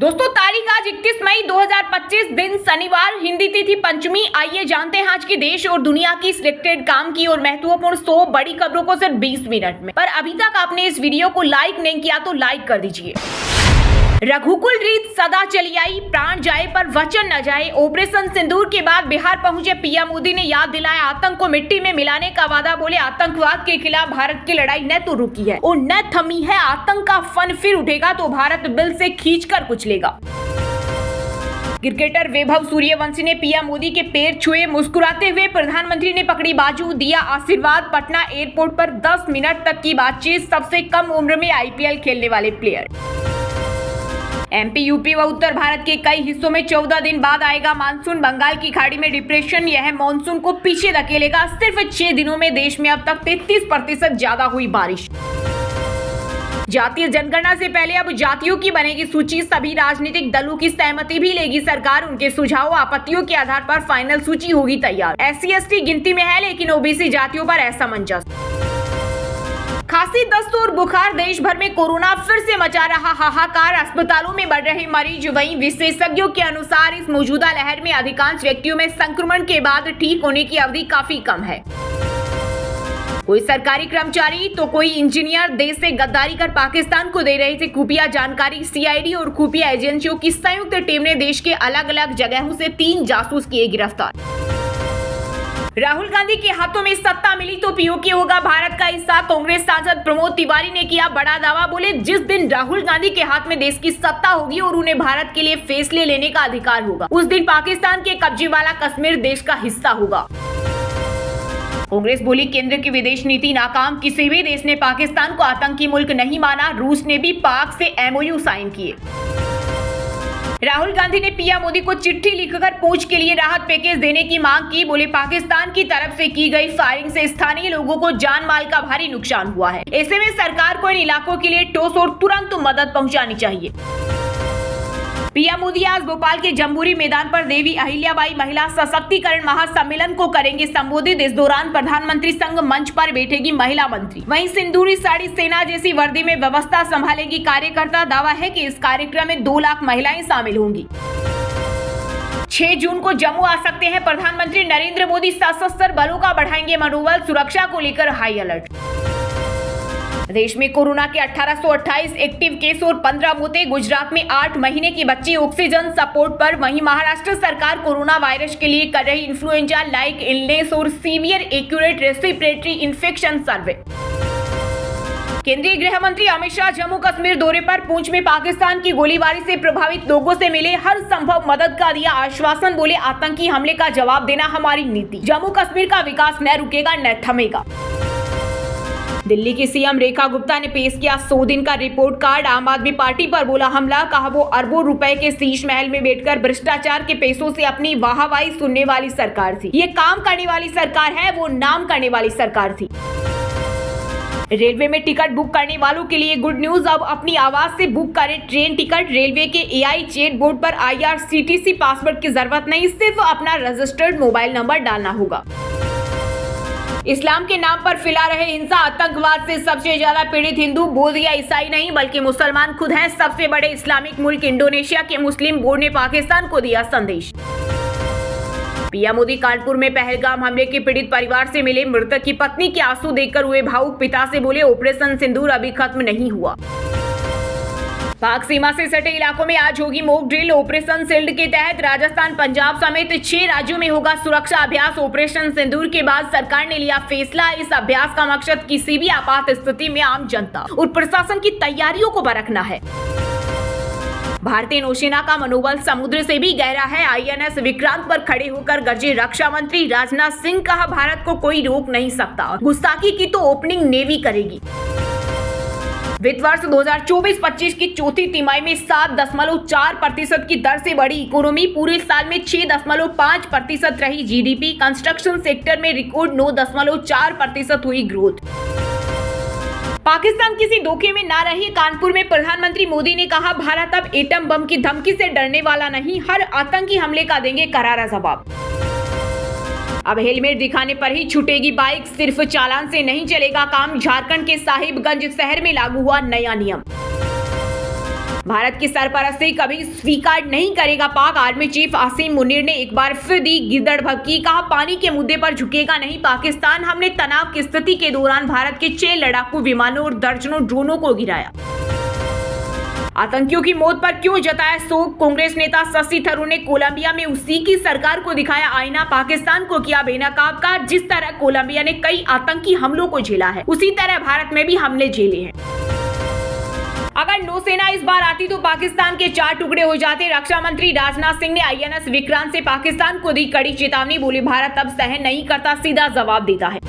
दोस्तों तारीख आज 31 मई 2025 दिन शनिवार, हिंदी तिथि पंचमी। आइए जानते हैं आज की देश और दुनिया की सिलेक्टेड काम की और महत्वपूर्ण 100 बड़ी खबरों को सिर्फ 20 मिनट में। पर अभी तक आपने इस वीडियो को लाइक नहीं किया तो लाइक कर दीजिए। रघुकुल रीत सदा चली आई, प्राण जाए पर वचन न जाए। ऑपरेशन सिंदूर के बाद बिहार पहुंचे पीएम मोदी ने याद दिलाया आतंक को मिट्टी में मिलाने का वादा। बोले आतंकवाद के खिलाफ भारत की लड़ाई न तो रुकी है और न थमी है। आतंक का फन फिर उठेगा तो भारत बिल से खींचकर कुचलेगा। क्रिकेटर वैभव सूर्यवंशी ने पीएम मोदी के पैर छुए, मुस्कुराते हुए प्रधानमंत्री ने पकड़ी बाजू, दिया आशीर्वाद। पटना एयरपोर्ट पर 10 मिनट तक की बातचीत। सबसे कम उम्र में आईपीएल खेलने वाले प्लेयर। एमपी, यूपी व उत्तर भारत के कई हिस्सों में 14 दिन बाद आएगा मानसून। बंगाल की खाड़ी में डिप्रेशन, यह मानसून को पीछे धकेलेगा। सिर्फ 6 दिनों में देश में अब तक 33% ज्यादा हुई बारिश। जातीय जनगणना से पहले अब जातियों की बनेगी सूची। सभी राजनीतिक दलों की सहमति भी लेगी सरकार। उनके सुझाव आपत्तियों के आधार पर फाइनल सूची होगी तैयार। SC/ST गिनती में है लेकिन ओबीसी जातियों पर असमंजस। खांसी, दस्त और बुखार, देश भर में कोरोना फिर से मचा रहा हाहाकार। अस्पतालों में बढ़ रहे मरीज। वहीं विशेषज्ञों के अनुसार इस मौजूदा लहर में अधिकांश व्यक्तियों में संक्रमण के बाद ठीक होने की अवधि काफी कम है। कोई सरकारी कर्मचारी तो कोई इंजीनियर देश से गद्दारी कर पाकिस्तान को दे रहे थे खुफिया जानकारी। CID और खुफिया एजेंसियों की संयुक्त टीम ने देश के अलग अलग जगहों से 3 जासूस किए गिरफ्तार। राहुल गांधी के हाथों में सत्ता मिली तो POK होगा भारत का हिस्सा। कांग्रेस सांसद प्रमोद तिवारी ने किया बड़ा दावा। बोले जिस दिन राहुल गांधी के हाथ में देश की सत्ता होगी और उन्हें भारत के लिए फैसले लेने का अधिकार होगा, उस दिन पाकिस्तान के कब्जे वाला कश्मीर देश का हिस्सा होगा। कांग्रेस बोली केंद्र की विदेश नीति नाकाम। किसी भी देश ने पाकिस्तान को आतंकी मुल्क नहीं माना। रूस ने भी पाक से MOU साइन किए। राहुल गांधी ने पीएम मोदी को चिट्ठी लिखकर पूंछ के लिए राहत पैकेज देने की मांग की। बोले पाकिस्तान की तरफ से की गई फायरिंग से स्थानीय लोगों को जान माल का भारी नुकसान हुआ है। ऐसे में सरकार को इन इलाकों के लिए ठोस और तुरंत मदद पहुंचानी चाहिए। पीएम मोदी आज भोपाल के जम्बूरी मैदान पर देवी अहिल्याबाई महिला सशक्तिकरण महासम्मेलन को करेंगे संबोधित। इस दौरान प्रधानमंत्री संग मंच पर बैठेगी महिला मंत्री। वहीं सिंदूरी साड़ी, सेना जैसी वर्दी में व्यवस्था संभालेगी कार्यकर्ता। दावा है कि इस कार्यक्रम में 2 लाख महिलाएं शामिल होंगी। 6 जून को जम्मू आ सकते हैं प्रधानमंत्री नरेंद्र मोदी। सशस्त्र बलों का बढ़ाएंगे मनोबल। सुरक्षा को लेकर हाई अलर्ट। देश में कोरोना के 1828 एक्टिव केस और 15 मौतें। गुजरात में 8 महीने की बच्ची ऑक्सीजन सपोर्ट पर। वहीं महाराष्ट्र सरकार कोरोना वायरस के लिए कर रही इन्फ्लुएंजा लाइक इलनेस और सीवियर एक्यूरेट रेस्पिरेटरी इन्फेक्शन सर्वे। केंद्रीय गृह मंत्री अमित शाह जम्मू कश्मीर दौरे पर। पुंछ में पाकिस्तान की गोलीबारी से प्रभावित लोगों से मिले, हर संभव मदद का दिया आश्वासन। बोले आतंकी हमले का जवाब देना हमारी नीति। जम्मू कश्मीर का विकास न रुकेगा न थमेगा। दिल्ली की CM रेखा गुप्ता ने पेश किया 100 दिन का रिपोर्ट कार्ड। आम आदमी पार्टी पर बोला हमला। कहा वो अरबों रुपए के शीश महल में बैठकर भ्रष्टाचार के पैसों से अपनी वाहवाही सुनने वाली सरकार थी। ये काम करने वाली सरकार है, वो नाम करने वाली सरकार थी। रेलवे में टिकट बुक करने वालों के लिए गुड न्यूज। अब अपनी आवाज से बुक करें ट्रेन टिकट। रेलवे के AI चैट बोर्ड पर IRCTC पासवर्ड की जरूरत नहीं, सिर्फ अपना रजिस्टर्ड मोबाइल नंबर डालना होगा। इस्लाम के नाम पर फैला रहे हिंसा, आतंकवाद से सबसे ज्यादा पीड़ित हिंदू। बोल दिया ईसाई नहीं बल्कि मुसलमान खुद हैं। सबसे बड़े इस्लामिक मुल्क इंडोनेशिया के मुस्लिम बोर्ड ने पाकिस्तान को दिया संदेश। पीएम मोदी कानपुर में पहलगाम हमले के पीड़ित परिवार से मिले। मृतक की पत्नी के आंसू देखकर हुए भावुक। पिता से बोले ऑपरेशन सिंदूर अभी खत्म नहीं हुआ। पाक सीमा से सटे इलाकों में आज होगी मॉक ड्रिल। ऑपरेशन शील्ड के तहत राजस्थान, पंजाब समेत 6 राज्यों में होगा सुरक्षा अभ्यास। ऑपरेशन सिंदूर के बाद सरकार ने लिया फैसला। इस अभ्यास का मकसद किसी भी आपात स्थिति में आम जनता और प्रशासन की तैयारियों को परखना है। भारतीय नौसेना का मनोबल समुद्र से भी गहरा है। INS विक्रांत पर खड़े होकर गरजे रक्षा मंत्री राजनाथ सिंह। कहा भारत को कोई रोक नहीं सकता। गुस्ताखी की तो ओपनिंग नेवी करेगी। वित्त वर्ष 2024-25 की चौथी तिमाही में 7.4% की दर से बढ़ी इकोनॉमी। पूरे साल में 6.5% रही GDP। कंस्ट्रक्शन सेक्टर में रिकॉर्ड 9.4% हुई ग्रोथ। पाकिस्तान किसी धोखे में ना रही। कानपुर में प्रधानमंत्री मोदी ने कहा भारत अब एटम बम की धमकी से डरने वाला नहीं, हर आतंकी हमले का देंगे करारा जवाब। अब हेलमेट दिखाने पर ही छूटेगी बाइक, सिर्फ चालान से नहीं चलेगा काम। झारखंड के साहिबगंज शहर में लागू हुआ नया नियम। भारत की सरपरस्ती कभी स्वीकार नहीं करेगा पाक। आर्मी चीफ आसिम मुनीर ने एक बार फिर दी गिदड़भक्की, कहा पानी के मुद्दे पर झुकेगा नहीं पाकिस्तान। हमने तनाव की स्थिति के दौरान भारत के 6 लड़ाकू विमानों और दर्जनों ड्रोनों को गिराया। आतंकियों की मौत पर क्यों जताया शोक? कांग्रेस नेता शशि थरूर ने कोलंबिया में उसी की सरकार को दिखाया आईना, पाकिस्तान को किया बेनकाब का। जिस तरह कोलंबिया ने कई आतंकी हमलों को झेला है, उसी तरह भारत में भी हमले झेले हैं। अगर नौसेना इस बार आती तो पाकिस्तान के 4 टुकड़े हो जाते। रक्षा मंत्री राजनाथ सिंह ने INS विक्रांत से पाकिस्तान को दी कड़ी चेतावनी, बोले भारत अब सहन नहीं करता, सीधा जवाब देता है।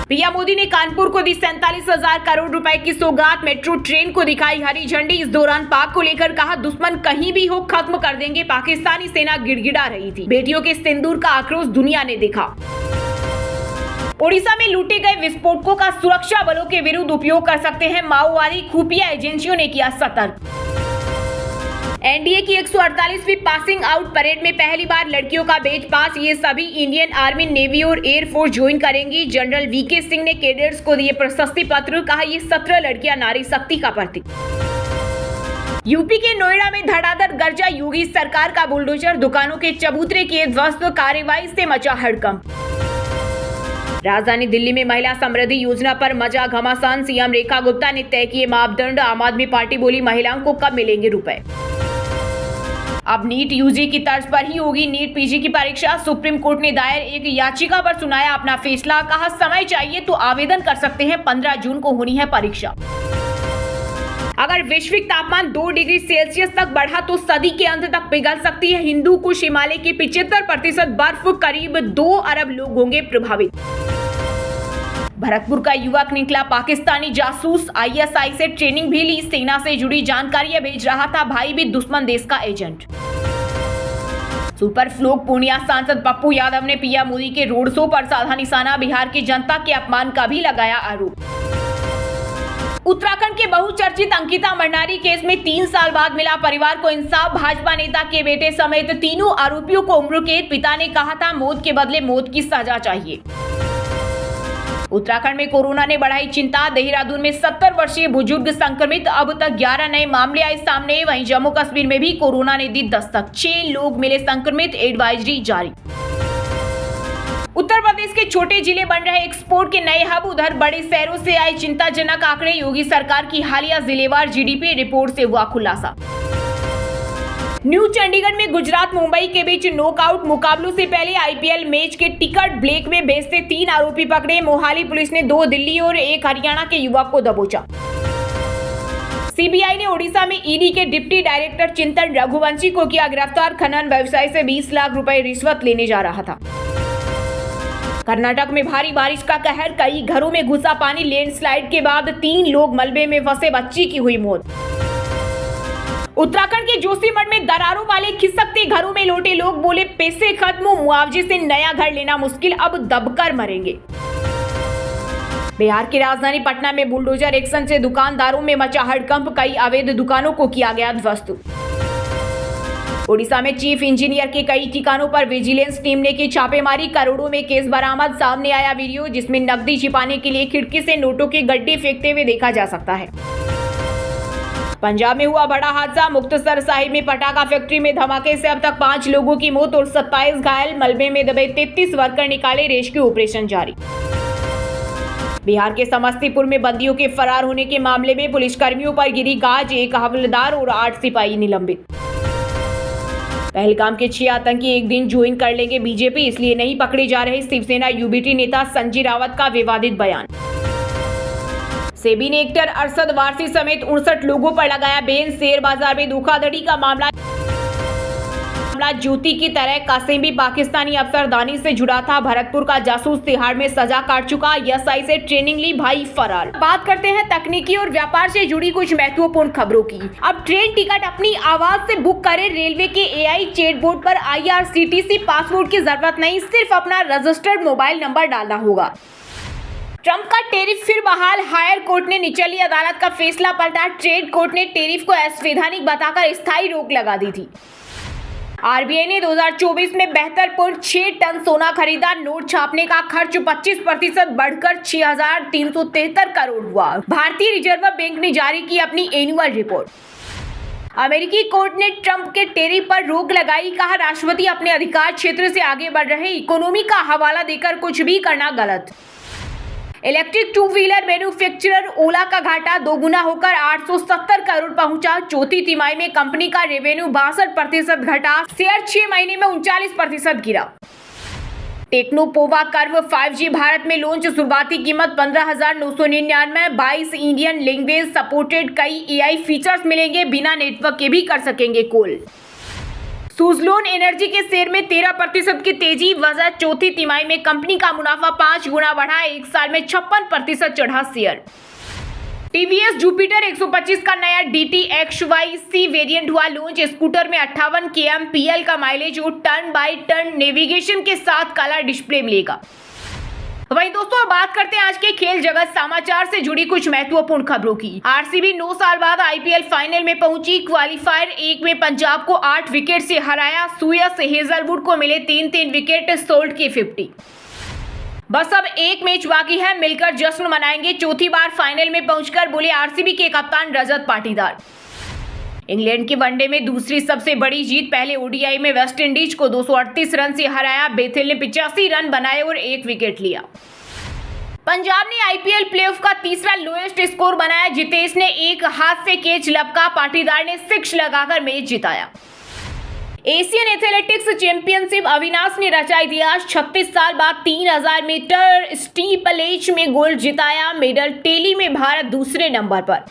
पीएम मोदी ने कानपुर को दी 47,000 करोड़ रुपए की सौगात, मेट्रो ट्रेन को दिखाई हरी झंडी। इस दौरान पाक को लेकर कहा दुश्मन कहीं भी हो खत्म कर देंगे। पाकिस्तानी सेना गिड़गिड़ा रही थी। बेटियों के सिंदूर का आक्रोश दुनिया ने देखा। ओडिशा में लूटे गए विस्फोटकों का सुरक्षा बलों के विरुद्ध उपयोग कर सकते हैं माओवादी, खुफिया एजेंसियों ने किया सतर्क। एनडीए की 148वीं पासिंग आउट परेड में पहली बार लड़कियों का बैच पास। ये सभी इंडियन आर्मी, नेवी और एयरफोर्स ज्वाइन करेंगी। जनरल वीके सिंह ने कैडेट्स को दिए प्रशस्ति पत्र, कहा ये 17 लड़कियां नारी शक्ति का प्रतीक। यूपी के नोएडा में धड़ाधड़ गर्जा, योगी सरकार का बुलडोजर, दुकानों के चबूतरे किए ध्वस्त, कार्रवाई से मचा हड़कंप। राजधानी दिल्ली में महिला समृद्धि योजना पर मचा घमासान, सीएम रेखा गुप्ता ने तय किए मापदंड। आम आदमी पार्टी बोली महिलाओं को कब मिलेंगे रुपए। अब नीट यूजी की तर्ज पर ही होगी नीट पीजी की परीक्षा। सुप्रीम कोर्ट ने दायर एक याचिका पर सुनाया अपना फैसला, कहा समय चाहिए तो आवेदन कर सकते हैं, 15 जून को होनी है परीक्षा। अगर वैश्विक तापमान 2 डिग्री सेल्सियस तक बढ़ा तो सदी के अंत तक पिघल सकती है हिंदू कुश। हिमालय की 75% बर्फ, करीब 2 अरब लोग होंगे प्रभावित। भरतपुर का युवक निकला पाकिस्तानी जासूस, ISI से ट्रेनिंग भी ली, सेना से जुड़ी जानकारियां भेज रहा था, भाई भी दुश्मन देश का एजेंट। सुपर फ्लोक पूर्णिया सांसद पप्पू यादव ने पीएम मोदी के रोड शो पर साधा निशाना, बिहार की जनता के अपमान का भी लगाया आरोप। उत्तराखंड के बहुचर्चित अंकिता मंडारी केस में 3 साल बाद मिला परिवार को इंसाफ। भाजपा नेता के बेटे समेत तीनों आरोपियों को उम्र कैद। पिता ने कहा था मौत के बदले मौत की सजा चाहिए। उत्तराखंड में कोरोना ने बढ़ाई चिंता, देहरादून में 70 वर्षीय बुजुर्ग संक्रमित, अब तक 11 नए मामले आए सामने। वहीं जम्मू कश्मीर में भी कोरोना ने दी दस्तक, 6 लोग मिले संक्रमित, एडवाइजरी जारी। उत्तर प्रदेश के छोटे जिले बन रहे एक्सपोर्ट के नए हब, उधर बड़े शहरों से आए चिंताजनक आंकड़े। योगी सरकार की हालिया जिलेवार GDP रिपोर्ट से हुआ खुलासा। न्यू चंडीगढ़ में गुजरात मुंबई के बीच नॉकआउट मुकाबलों से पहले IPL मैच के टिकट ब्लैक में बेचते 3 आरोपी पकड़े। मोहाली पुलिस ने 2 दिल्ली और 1 हरियाणा के युवक को दबोचा। CBI ने ओडिशा में ED के डिप्टी डायरेक्टर चिंतन रघुवंशी को किया गिरफ्तार। खनन व्यवसायी से 20 लाख रुपए रिश्वत लेने जा रहा था। कर्नाटक में भारी बारिश का कहर, कई घरों में घुसा पानी। लैंडस्लाइड के बाद 3 लोग मलबे में फंसे, बच्ची की हुई मौत। उत्तराखंड के जोशीमठ में दरारों वाले खिसकते घरों में लौटे लोग, बोले पैसे खत्म, मुआवजे से नया घर लेना मुश्किल, अब दबकर मरेंगे। बिहार की राजधानी पटना में बुलडोजर एक्शन से दुकानदारों में मचा हड़कंप, कई अवैध दुकानों को किया गया ध्वस्त। ओडिशा में चीफ इंजीनियर के कई ठिकानों पर विजिलेंस टीम ने की छापेमारी, करोड़ों में केस बरामद। सामने आया वीडियो जिसमें नकदी छिपाने के लिए खिड़की से नोटों के गड्ढे फेंकते हुए देखा जा सकता है। पंजाब में हुआ बड़ा हादसा, मुक्तसर साहिब में पटाखा फैक्ट्री में धमाके से अब तक 5 लोगों की मौत और 27 घायल। मलबे में दबे 33 वर्कर निकाले, रेस्क्यू ऑपरेशन जारी। बिहार के समस्तीपुर में बंदियों के फरार होने के मामले में पुलिसकर्मियों पर गिरी गाज, 1 हवलदार और 8 सिपाही निलंबित। पहलगाम के 6 आतंकी एक दिन ज्वाइन कर लेंगे बीजेपी, इसलिए नहीं पकड़े जा रहे। शिवसेना UBT नेता संजय रावत का विवादित बयान। सेबी ने एक्टर अरशद वारसी समेत 59 लोगों पर लगाया बैन। शेयर बाजार में धोखाधड़ी का मामला ज्योति की तरह कासिम भी पाकिस्तानी अफसरदानी से जुड़ा था। भरतपुर का जासूस तिहाड़ में सजा काट चुका, ISI से ट्रेनिंग ली, भाई फरार। बात करते हैं तकनीकी और व्यापार से जुड़ी कुछ महत्वपूर्ण खबरों की। अब ट्रेन टिकट अपनी आवाज से बुक करें। रेलवे के AI चैटबॉट पर IRCTC पासवर्ड की जरूरत नहीं, सिर्फ अपना रजिस्टर्ड मोबाइल नंबर डालना होगा। ट्रंप का टैरिफ फिर बहाल, हायर कोर्ट ने निचली अदालत का फैसला पलटा। ट्रेड कोर्ट ने टैरिफ को असंवैधानिक बताकर स्थायी रोक लगा दी थी। आरबीआई ने 2024 में 72.6 टन सोना खरीदा। नोट छापने का खर्च 25% बढ़कर 6,373 करोड़ हुआ। भारतीय रिजर्व बैंक ने जारी की अपनी एनुअल रिपोर्ट। अमेरिकी कोर्ट ने ट्रंप के टेरिफ पर रोक लगाई। कहा, राष्ट्रपति अपने अधिकार क्षेत्र से आगे बढ़ रहे, इकोनॉमी का हवाला देकर कुछ भी करना गलत। इलेक्ट्रिक टू व्हीलर मैन्युफैक्चरर ओला का घाटा दोगुना होकर 870 करोड़ पहुंचा। चौथी तिमाही में कंपनी का रेवेन्यू 62% घटा। शेयर 6 महीने में 39% गिरा। टेक्नोपोवा कर्व 5G भारत में लॉन्च। शुरुआती कीमत 15,999। 22 इंडियन लैंग्वेज सपोर्टेड। कई AI फीचर्स मिलेंगे। बिना नेटवर्क के भी कर सकेंगे कॉल। सुज़लोन एनर्जी के शेयर में 13% की तेजी। वजह चौथी तिमाही में कंपनी का मुनाफा 5 गुना बढ़ा। एक साल में 56% चढ़ा शेयर। टीवीएस जुपिटर 125 का नया DT-XYC वेरिएंट हुआ लॉन्च। स्कूटर में 58 kmpl का माइलेज और टर्न बाय टर्न नेविगेशन के साथ कलर डिस्प्ले मिलेगा। वहीं दोस्तों, बात करते हैं आज के खेल जगत समाचार से जुड़ी कुछ महत्वपूर्ण खबरों की। आरसीबी 9 साल बाद IPL फाइनल में पहुंची। क्वालिफायर 1 में पंजाब को 8 विकेट से हराया। सुयस हेजलवुड को मिले 3-3 विकेट। सोल्ट के 50। बस अब एक मैच बाकी है, मिलकर जश्न मनाएंगे। चौथी बार फाइनल में पहुंचकर बोले आरसीबी के कप्तान रजत पाटीदार। इंग्लैंड के वनडे में दूसरी सबसे बड़ी जीत। पहले ODI में वेस्ट इंडीज को 238 रन से हराया। बेथिल ने 85 रन बनाए और 1 विकेट लिया। पंजाब ने IPL प्लेऑफ का तीसरा लोएस्ट स्कोर बनाया। जितेश ने एक हाथ से कैच लपका। पाटीदार ने 6 लगाकर मैच जिताया। एशियन एथलेटिक्स चैंपियनशिप अविनाश ने रचा इतिहास। 36 साल बाद 3000 मीटर स्टीपलेज में गोल्ड जिताया। मेडल टेली में भारत दूसरे नंबर पर।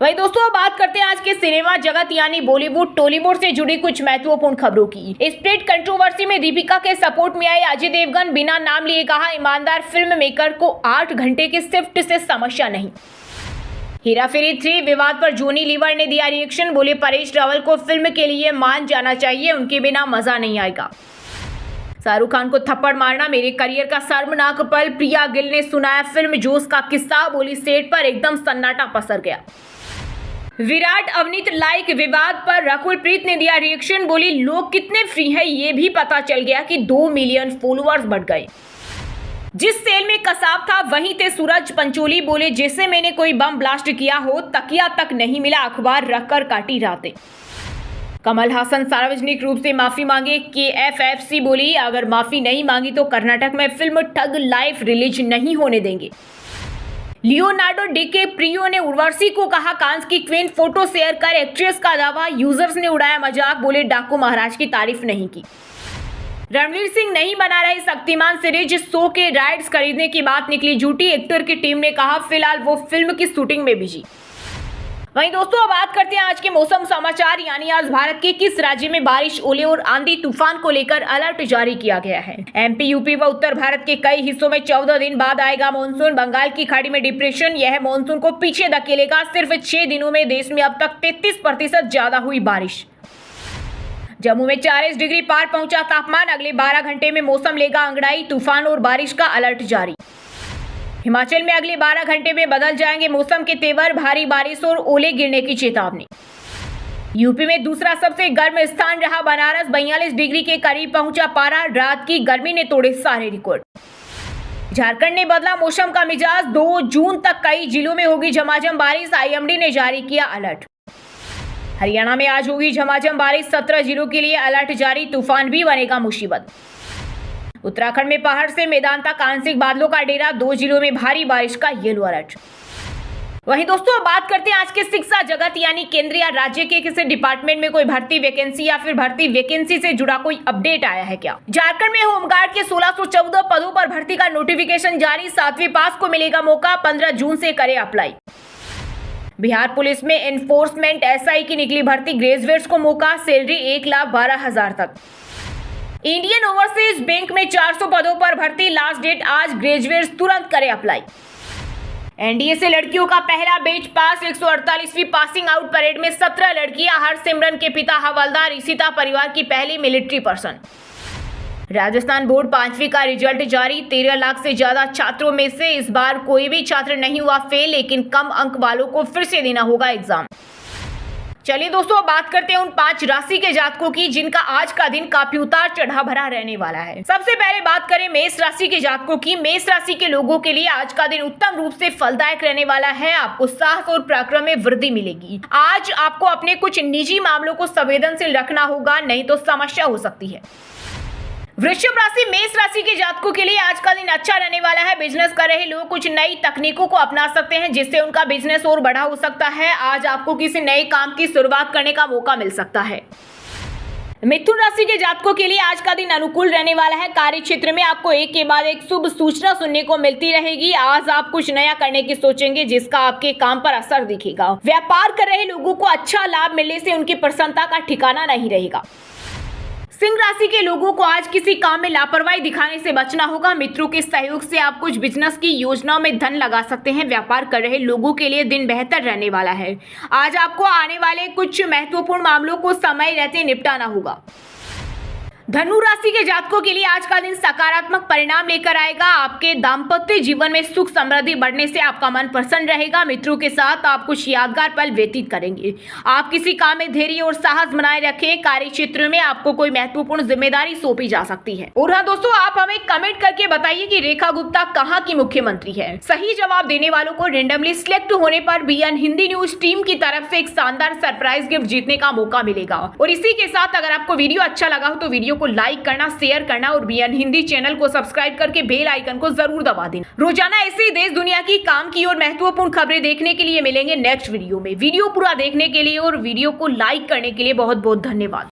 वही दोस्तों, बात करते हैं आज के सिनेमा जगत यानी बॉलीवुड टॉलीवुड से जुड़ी कुछ महत्वपूर्ण खबरों की। स्प्लिट कंट्रोवर्सी में दीपिका के सपोर्ट में आए अजय देवगन। बिना नाम लिए कहा, ईमानदार फिल्म मेकर को 8 घंटे की शिफ्ट से समस्या नहीं। हेरा फेरी 3 विवाद पर जॉनी लीवर ने दिया रिएक्शन। बोले, परेश रावल को फिल्म के लिए मान जाना चाहिए, उनके बिना मजा नहीं आएगा। शाहरुख खान को थप्पड़ मारना मेरे करियर का शर्मनाक पल। प्रिया गिल ने सुनाया फिल्म जोश का किस्सा। बोली, सेट पर एकदम सन्नाटा पसर गया। विराट अवनीत लाइक विवाद पर रकुल प्रीत ने दिया रिएक्शन। बोली, लोग कितने फ्री हैं ये भी पता चल गया कि 2 मिलियन फॉलोअर्स बढ़ गए। जिस सेल में कसाब था वहीं थे सूरज पंचोली। बोले, जैसे मैंने कोई बम ब्लास्ट किया हो, तकिया तक नहीं मिला, अखबार रखकर काटी रातें। कमल हासन सार्वजनिक रूप से माफी मांगे। KFFC बोली, अगर माफी नहीं मांगी तो कर्नाटक में फिल्म ठग लाइव रिलीज नहीं होने देंगे। लियोनार्डो डिकैप्रियो ने उर्वशी को कहा, कांस की क्वीन फोटो शेयर कर एक्ट्रेस का दावा। यूजर्स ने उड़ाया मजाक। बोले, डाकू महाराज की तारीफ नहीं की। रणवीर सिंह नहीं बना रहे शक्तिमान सीरीज। शो के राइट्स खरीदने की बात निकली झूठी। एक्टर की टीम ने कहा, फिलहाल वो फिल्म की शूटिंग में बिजी। वहीं दोस्तों, बात करते हैं आज के मौसम समाचार यानी आज भारत के किस राज्य में बारिश, ओले और आंधी तूफान को लेकर अलर्ट जारी किया गया है। MP, UP व उत्तर भारत के कई हिस्सों में 14 दिन बाद आएगा मानसून। बंगाल की खाड़ी में डिप्रेशन, यह मानसून को पीछे धकेलेगा। सिर्फ 6 दिनों में देश में अब तक 33% ज्यादा हुई बारिश। जम्मू में 40 डिग्री पार पहुंचा तापमान। अगले 12 घंटे में मौसम लेगा अंगड़ाई। तूफान और बारिश का अलर्ट जारी। हिमाचल में अगले 12 घंटे में बदल जाएंगे मौसम के तेवर। भारी बारिश और ओले गिरने की चेतावनी। यूपी में दूसरा सबसे गर्म स्थान रहा बनारस। 42 डिग्री के करीब पहुंचा पारा। रात की गर्मी ने तोड़े सारे रिकॉर्ड। झारखंड ने बदला मौसम का मिजाज। 2 जून तक कई जिलों में होगी झमाझम बारिश। IMD ने जारी किया अलर्ट। हरियाणा में आज होगी झमाझम बारिश। 17 जिलों के लिए अलर्ट जारी। तूफान भी बनेगा मुसीबत। उत्तराखंड में पहाड़ से मैदान तक आंशिक बादलों का डेरा। 2 जिलों में भारी बारिश का येलो अलर्ट। वहीं दोस्तों, बात करते हैं आज के शिक्षा जगत यानी केंद्र या राज्य के किसी डिपार्टमेंट में कोई भर्ती वैकेंसी या फिर भर्ती वैकेंसी से जुड़ा कोई अपडेट आया है क्या। झारखंड में होमगार्ड के 1614 पदों पर भर्ती का नोटिफिकेशन जारी। 7वीं पास को मिलेगा मौका। 15 जून से करे अप्लाई। बिहार पुलिस में एनफोर्समेंट SI की निकली भर्ती। ग्रेजुएट्स को मौका। सैलरी 1,12,000 तक। इंडियन ओवरसीज बैंक में 400 पदों पर भर्ती। लास्ट डेट आज। ग्रेजुएट्स तुरंत करें अप्लाई। NDA से लड़कियों का पहला बैच पास। 148वीं पासिंग आउट परेड में 17 लड़कियां। हरसिमरन के पिता हवलदार। इशिता परिवार की पहली मिलिट्री पर्सन। राजस्थान बोर्ड 5वीं का रिजल्ट जारी। 13 लाख से ज्यादा छात्रों में से इस बार कोई भी छात्र नहीं हुआ फेल, लेकिन कम अंक वालों को फिर से देना होगा एग्जाम। चलिए दोस्तों, अब बात करते हैं उन 5 राशि के जातकों की जिनका आज का दिन काफी उतार चढ़ाव भरा रहने वाला है। सबसे पहले बात करें मेष राशि के जातकों की। मेष राशि के लोगों के लिए आज का दिन उत्तम रूप से फलदायक रहने वाला है। आपको साहस और पराक्रम में वृद्धि मिलेगी। आज आपको अपने कुछ निजी मामलों को संवेदनशील रखना होगा, नहीं तो समस्या हो सकती है। वृषभ राशि मेष राशि के जातकों के लिए आज का दिन अच्छा रहने वाला है। बिजनेस कर रहे लोग कुछ नई तकनीकों को अपना सकते हैं जिससे उनका बिजनेस और बड़ा हो सकता है। आज आपको किसी नए काम की शुरुआत करने का मौका मिल सकता है। मिथुन राशि के जातकों के लिए आज का दिन अनुकूल रहने वाला है। कार्य क्षेत्र में आपको एक के बाद एक शुभ सूचना सुनने को मिलती रहेगी। आज आप कुछ नया करने की सोचेंगे जिसका आपके काम पर असर दिखेगा। व्यापार कर रहे लोगों को अच्छा लाभ मिलने से उनकी प्रसन्नता का ठिकाना नहीं रहेगा। सिंह राशि के लोगों को आज किसी काम में लापरवाही दिखाने से बचना होगा। मित्रों के सहयोग से आप कुछ बिजनेस की योजनाओं में धन लगा सकते हैं। व्यापार कर रहे लोगों के लिए दिन बेहतर रहने वाला है। आज आपको आने वाले कुछ महत्वपूर्ण मामलों को समय रहते निपटाना होगा। धनु राशि के जातकों के लिए आज का दिन सकारात्मक परिणाम लेकर आएगा। आपके दाम्पत्य जीवन में सुख समृद्धि बढ़ने से आपका मन प्रसन्न रहेगा। मित्रों के साथ आप कुछ यादगार पल व्यतीत करेंगे। आप किसी काम में धैर्य और साहस बनाए रखें। कार्य क्षेत्र में आपको कोई महत्वपूर्ण जिम्मेदारी सौंपी जा सकती है। और हाँ दोस्तों, आप हमें कमेंट करके बताइए कि रेखा गुप्ता कहाँ की मुख्यमंत्री है। सही जवाब देने वालों को रेंडमली सिलेक्ट होने पर BN हिंदी न्यूज टीम की तरफ से एक शानदार सरप्राइज गिफ्ट जीतने का मौका मिलेगा। और इसी के साथ अगर आपको वीडियो अच्छा लगा हो तो वीडियो को लाइक करना, शेयर करना और BN हिंदी चैनल को सब्सक्राइब करके बेल आइकन को जरूर दबा देना। रोजाना ऐसे देश दुनिया की काम की और महत्वपूर्ण खबरें देखने के लिए मिलेंगे नेक्स्ट वीडियो में। वीडियो पूरा देखने के लिए और वीडियो को लाइक करने के लिए बहुत बहुत धन्यवाद।